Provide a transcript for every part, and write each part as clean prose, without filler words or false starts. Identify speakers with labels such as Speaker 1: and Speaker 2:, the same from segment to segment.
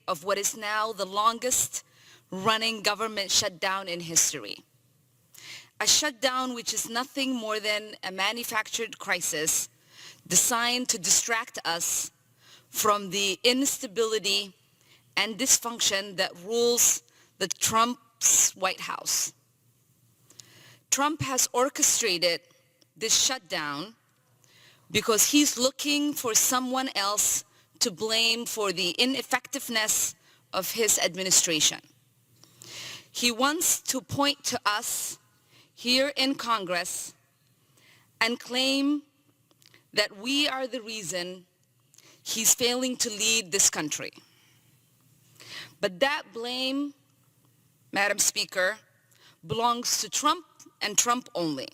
Speaker 1: of what is now the longest running government shutdown in history. A shutdown which is nothing more than a manufactured crisis designed to distract us from the instability and dysfunction that rules the Trump's White House. Trump has orchestrated this shutdown because he's looking for someone else to blame for the ineffectiveness of his administration. He wants to point to us here in Congress and claim that we are the reason he's failing to lead this country. But that blame, Madam Speaker, belongs to Trump and Trump only.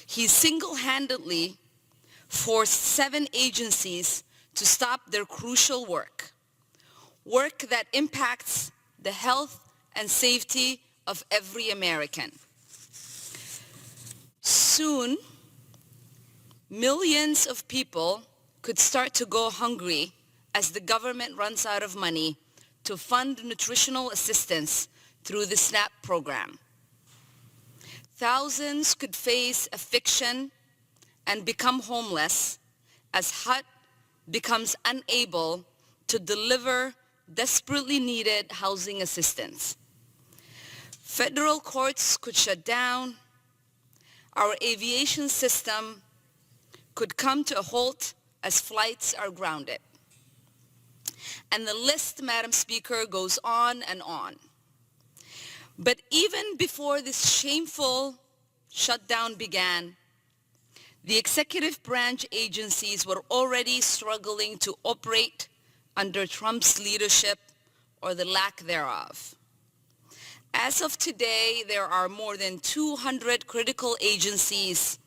Speaker 1: He single-handedly forced 7 agencies to stop their crucial work that impacts the health and safety of every American. Soon, millions of people could start to go hungry as the government runs out of money to fund nutritional assistance through the SNAP program. Thousands could face eviction and become homeless as HUD becomes unable to deliver desperately needed housing assistance. Federal courts could shut down. Our aviation system could come to a halt as flights are grounded. And the list, Madam Speaker, goes on and on. But even before this shameful shutdown began, the executive branch agencies were already struggling to operate under Trump's leadership or the lack thereof. As of today, there are more than 200 critical agencies,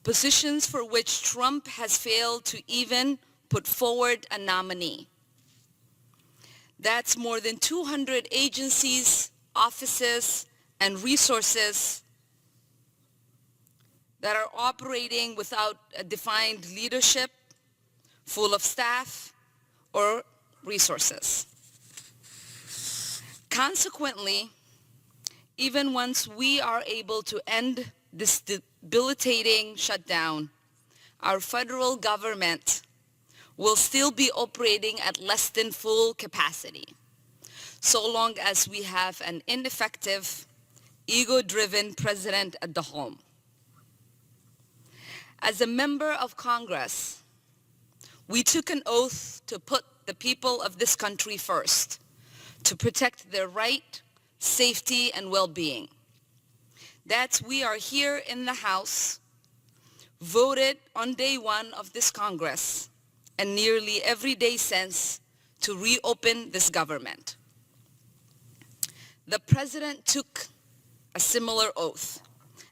Speaker 1: positions for which Trump has failed to even put forward a nominee. That's more than 200 agencies, offices, and resources that are operating without a defined leadership, full of staff or resources. Consequently, even once we are able to end this debilitating shutdown, our federal government will still be operating at less than full capacity, so long as we have an ineffective, ego-driven president at the helm. As a member of Congress, we took an oath to put the people of this country first, to protect their right, safety, and well-being. That's we are here in the House, voted on day 1 of this Congress, and nearly every day since, to reopen this government. The President took a similar oath,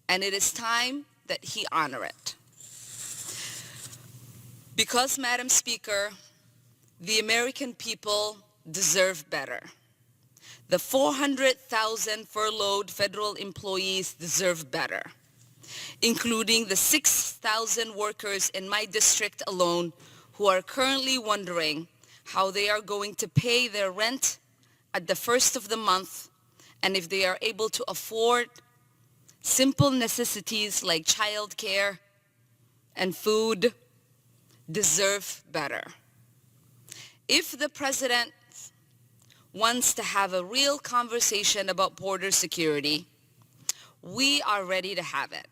Speaker 1: and it is time that he honor it. Because, Madam Speaker, the American people deserve better. The 400,000 furloughed federal employees deserve better, including the 6,000 workers in my district alone who are currently wondering how they are going to pay their rent at the first of the month and if they are able to afford simple necessities like childcare and food. Deserve better. If the President wants to have a real conversation about border security, we are ready to have it.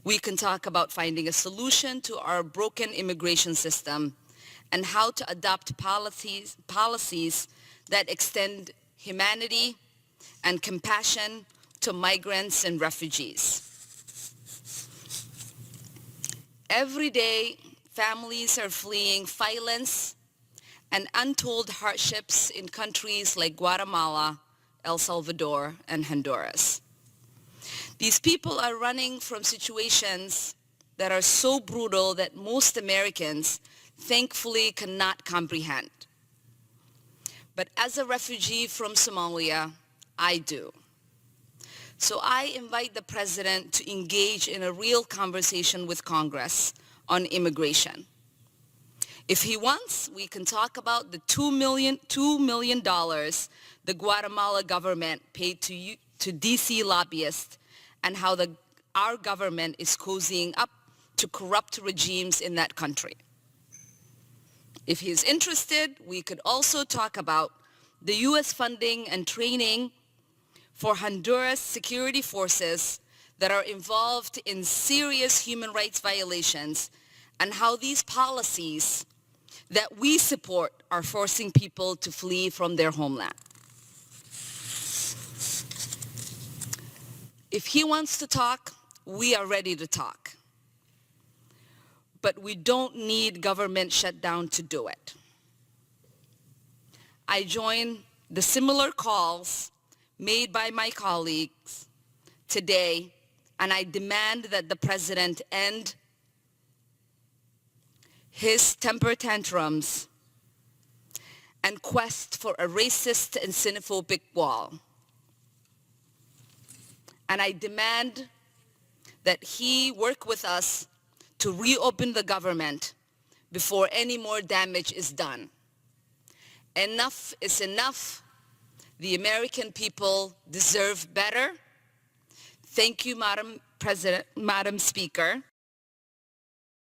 Speaker 1: We can talk about finding a solution to our broken immigration system and how to adopt policies that extend humanity and compassion to migrants and refugees. Every day, families are fleeing violence and untold hardships in countries like Guatemala, El Salvador, and Honduras. These people are running from situations that are so brutal that most Americans thankfully cannot comprehend. But as a refugee from Somalia, I do. So I invite the President to engage in a real conversation with Congress on immigration. If he wants, we can talk about the $2 million the Guatemala government paid to DC lobbyists and how our government is cozying up to corrupt regimes in that country. If he's interested, we could also talk about the U.S. funding and training for Honduras security forces that are involved in serious human rights violations and how these policies that we support are forcing people to flee from their homeland. If he wants to talk, we are ready to talk. But we don't need government shutdown to do it. I join the similar calls made by my colleagues today, and I demand that the president end his temper tantrums and quest for a racist and xenophobic wall. And I demand that he work with us to reopen the government before any more damage is done. Enough is enough. The American people deserve better. Thank you, Madam Speaker.